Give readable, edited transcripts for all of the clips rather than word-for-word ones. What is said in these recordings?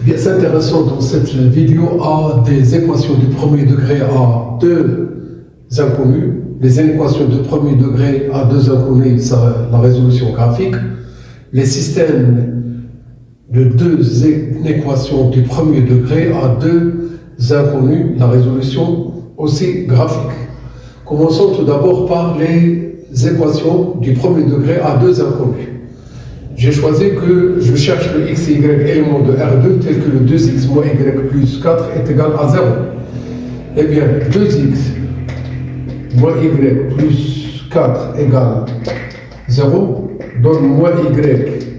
Bien, c'est intéressant dans cette vidéo à des équations du premier degré à deux inconnus. Les équations de premier degré à deux inconnus, c'est la résolution graphique. Les systèmes de deux équations du premier degré à deux inconnus, la résolution aussi graphique. Commençons tout d'abord par les équations du premier degré à deux inconnus. J'ai choisi que je cherche le x et y élément de R2 tel que le 2x moins y plus 4 est égal à 0. Eh bien, 2x moins y plus 4 égale 0, donne moins y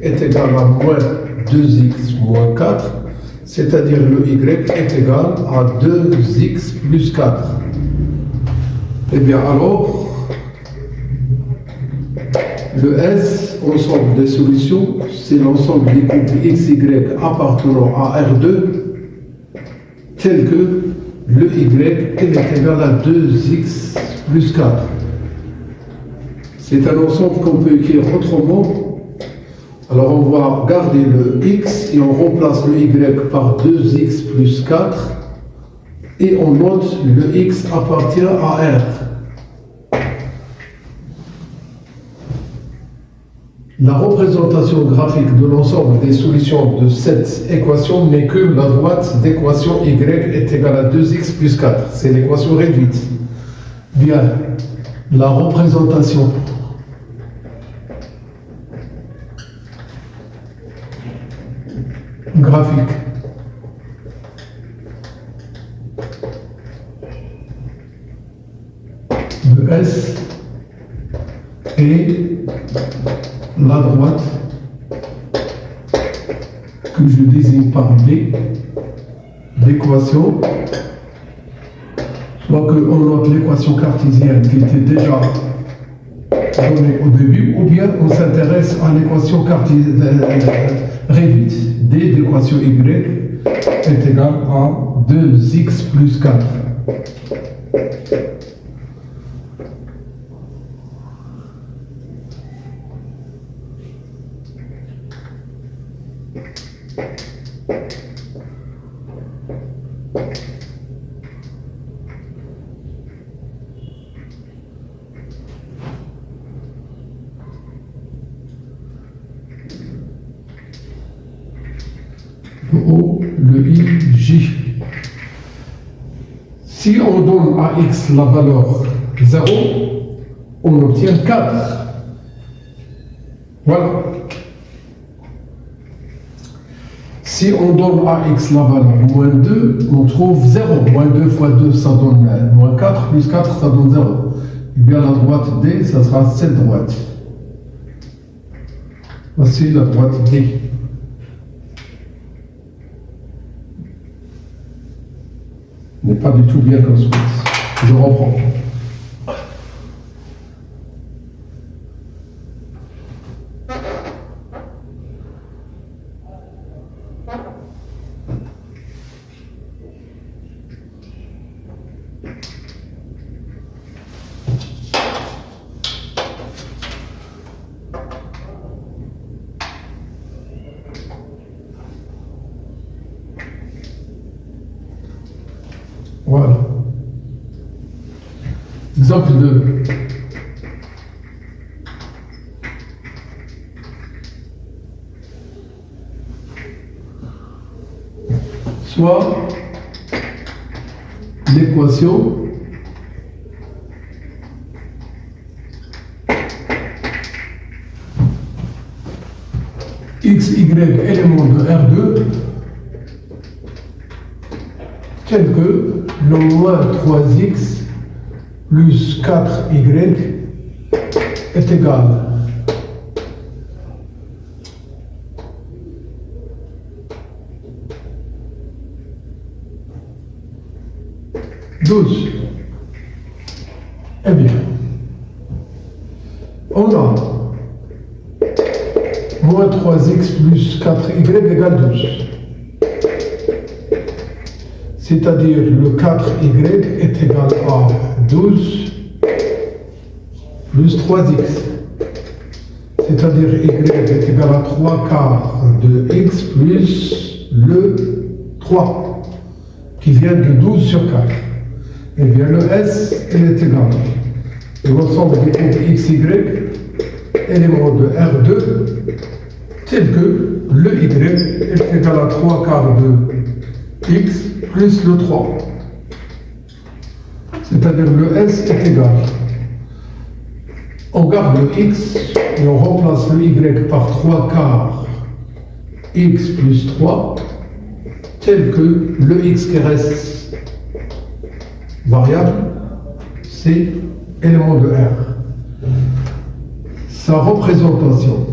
est égal à moins 2x moins 4, c'est-à-dire le y est égal à 2x plus 4. Eh bien, alors, le S, ensemble des solutions, c'est l'ensemble des couples x, y appartenant à R2, tel que le y est égal à 2x plus 4. C'est un ensemble qu'on peut écrire autrement. Alors on va garder le x et on remplace le y par 2x plus 4 et on note le x appartient à R. La représentation graphique de l'ensemble des solutions de cette équation n'est que la droite d'équation y est égale à 2x plus 4. C'est l'équation réduite. Bien, la représentation graphique de S est la droite que je désigne par B l'équation, soit qu'on note l'équation cartésienne qui était déjà donnée au début, ou bien on s'intéresse à l'équation réduite. D d'équation y est égal à 2x plus 4. Le O, le I, J. Si on donne à x la valeur 0, on obtient 4. Voilà. Si on donne à x la valeur moins 2, on trouve 0. Moins 2 fois 2, ça donne moins 4, plus 4, ça donne 0. Et bien la droite D, ça sera cette droite. Voici la droite D. N'est pas du tout bien construite. Je reprends. Voilà. Exemple 2. Soit l'équation x, y élément de R2 tel que le moins 3x plus 4y est égal à 12. Eh bien, on a moins 3x plus 4y égale 12. C'est-à-dire le 4y est égal à 12 plus 3x. C'est-à-dire y est égal à 3 quarts de x plus le 3, qui vient de 12 sur 4. Eh bien, le S, il est égal à l'ensemble des courbes XY, élément de R2, tel que le Y est égal à 3 quarts de X plus le 3. C'est-à-dire le S est égal. On garde le X et on remplace le Y par 3 quarts X plus 3, tel que le X qui reste variable, c'est élément de R. Sa représentation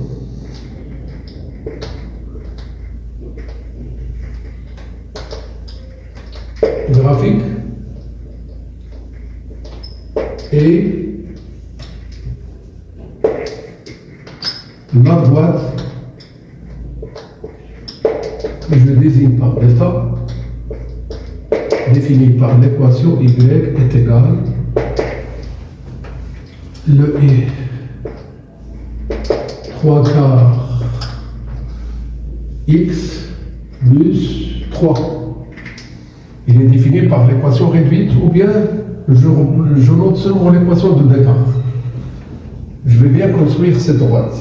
graphique est la droite que je désigne par delta, définie par l'équation y est égal le I 3 quarts x plus 3. Il est défini par l'équation réduite ou bien je note seulement l'équation de delta. Je vais bien construire cette droite.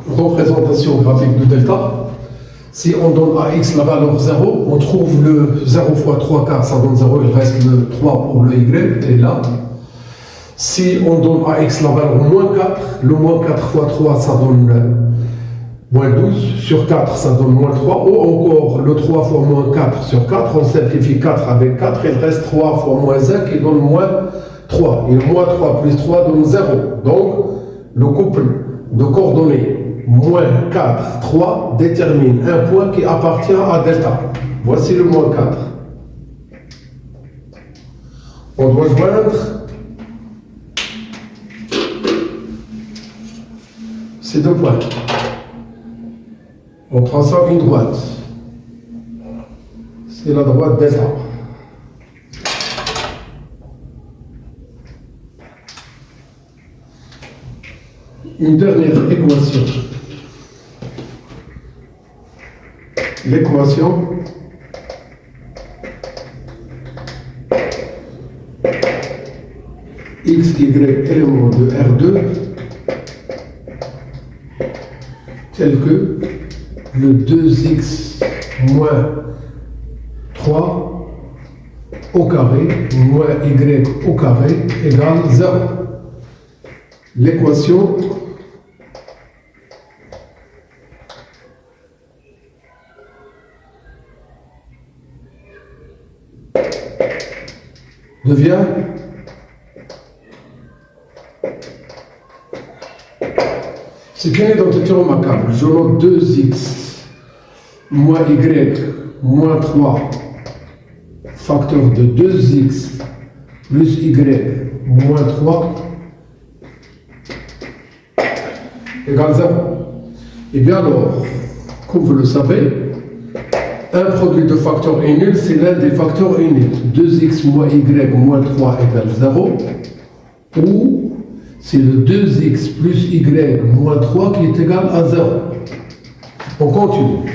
Représentation graphique de delta. Si on donne à x la valeur 0, on trouve le 0 fois 3 quarts, ça donne 0, il reste le 3 pour le y, et là. Si on donne à x la valeur moins 4, le moins 4 fois 3, ça donne moins 12, sur 4, ça donne moins 3, ou encore le 3 fois moins 4 sur 4, on simplifie 4 avec 4, il reste 3 fois moins 1 qui donne moins 3. Et moins 3 plus 3 donne 0. Donc, le couple de coordonnées moins 4, 3 détermine un point qui appartient à delta. Voici le moins 4. On doit joindre ces deux points. On transforme une droite. C'est la droite delta. Une dernière équation. L'équation x, y, élément de R2 tel que le 2x moins 3 au carré moins y au carré égale 0. L'équation devient c'est une identité remarquable. Je note 2x moins y moins 3 facteur de 2x plus y moins 3 égale 0. Et bien alors, comme vous le savez, un produit de facteurs est nul, c'est l'un des facteurs est nul. 2x moins y moins 3 égale 0. Ou c'est le 2x plus y moins 3 qui est égal à 0. On continue.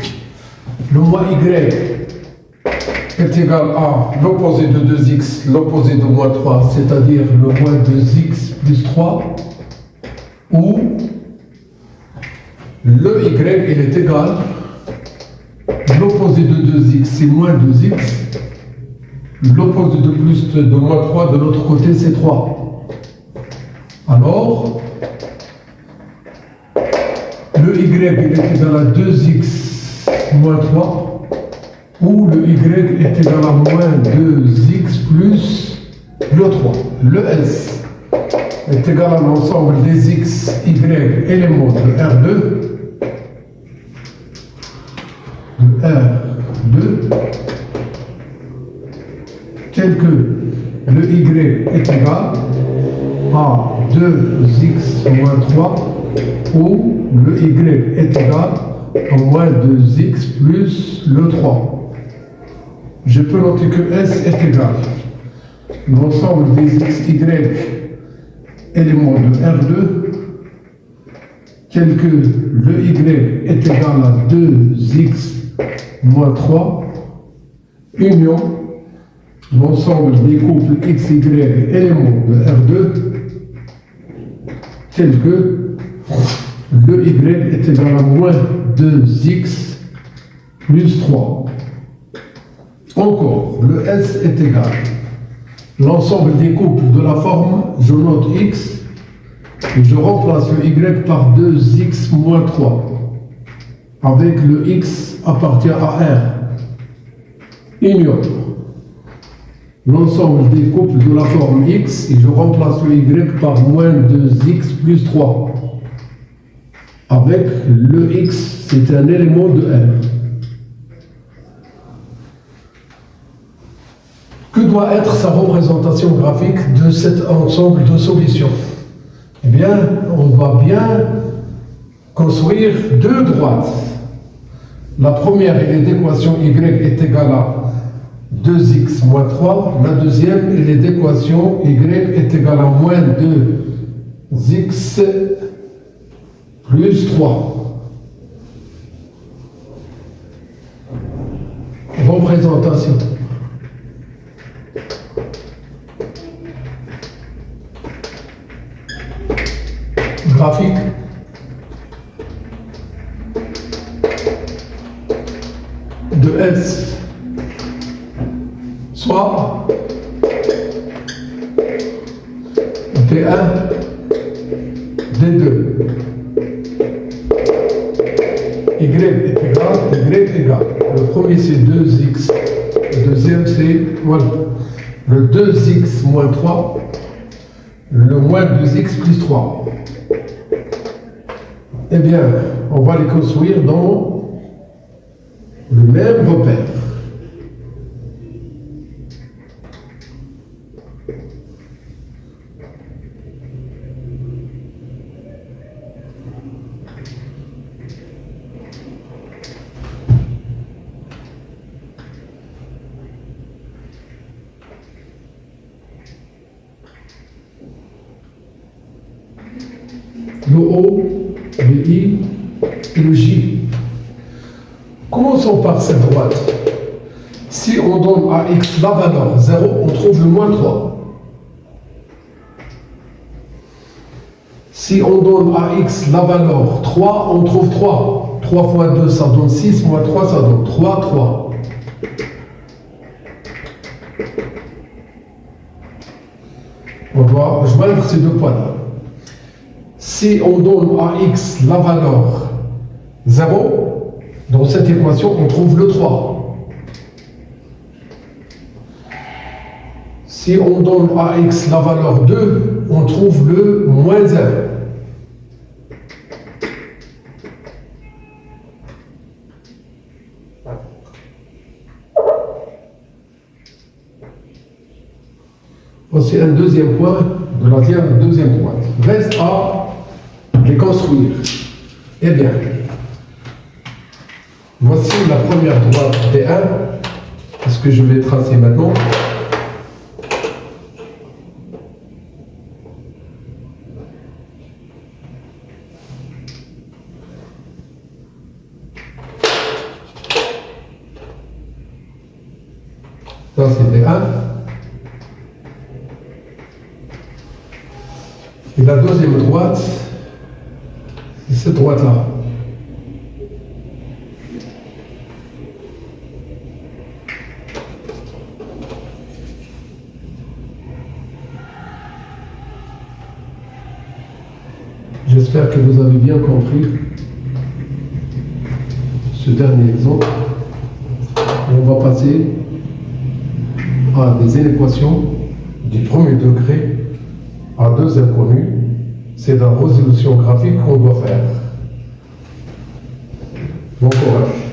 Le moins y est égal à l'opposé de 2x, l'opposé de moins 3, c'est-à-dire le moins 2x plus 3. Ou le y, il est égal, l'opposé de 2x, c'est moins 2x. L'opposé de plus de moins 3, de l'autre côté, c'est 3. Alors, le y, il est égal à 2x moins 3, ou le y est égal à moins 2x plus le 3. Le S est égal à l'ensemble des x, y, éléments de R2, R2 tel que le y est égal à 2x moins 3 où le y est égal à moins 2x plus le 3. Je peux noter que S est égal à l'ensemble des x, y éléments de R2 tel que le y est égal à 2x moins 3 union l'ensemble des couples x, y éléments de R2 tel que le y est égal à moins 2x plus 3. Encore, le S est égal l'ensemble des couples de la forme, je note x et je remplace le y par 2x moins 3 avec le x appartient à R. Union l'ensemble des couples de la forme x et je remplace le y par moins 2x plus 3 avec le x, c'est un élément de R. Que doit être sa représentation graphique de cet ensemble de solutions? Eh bien, on va bien construire deux droites. La première est d'équation y est égale à 2x moins 3. La deuxième est d'équation y est égale à moins 2x plus 3. Représentation. Graphique de S soit D1 D2 Y est égal. Le premier c'est 2x, le deuxième c'est voilà, le 2x moins 3, le moins 2x plus 3. Eh bien, on va les construire dans le même repère. Le O, le I et le J. Commençons par cette droite. Si on donne à x la valeur 0, on trouve le moins 3. Si on donne à x la valeur 3, on trouve 3. 3 fois 2, ça donne 6, moins 3, ça donne 3, 3. On doit joindre ces deux points-là. Si on donne à x la valeur 0, dans cette équation, on trouve le 3. Si on donne à x la valeur 2, on trouve le moins 1. Voici un deuxième point de la deuxième droite. Reste à les construire. Eh bien, voici la première droite D1. Ce que je vais tracer maintenant. Ça c'est D1. Et la deuxième droite, c'est cette droite-là. J'espère que vous avez bien compris ce dernier exemple. Et on va passer à des inéquations du premier degré à deux inconnus. C'est la résolution graphique qu'on doit faire. Bon courage.